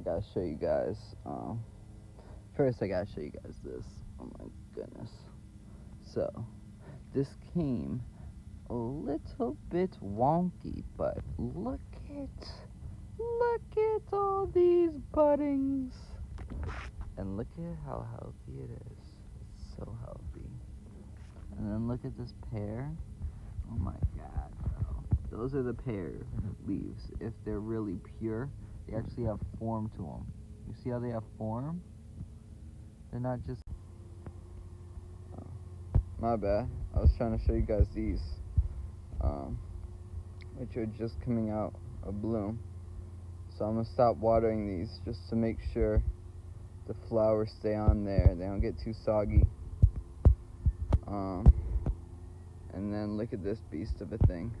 I gotta show you guys. First, I gotta show you guys this. Oh my goodness. So, this came a little bit wonky, but look at all these buddings. And look at how healthy it is. It's so healthy. And then look at this pear. Oh my god, bro. Those are the pear leaves. If they're really pure, they actually have form to them. You see how they have form? They're not just... Oh, my bad. I was trying to show you guys these. Which are just coming out of bloom. So I'm going to stop watering these just to make sure the flowers stay on there. They don't get too soggy. And then look at this beast of a thing.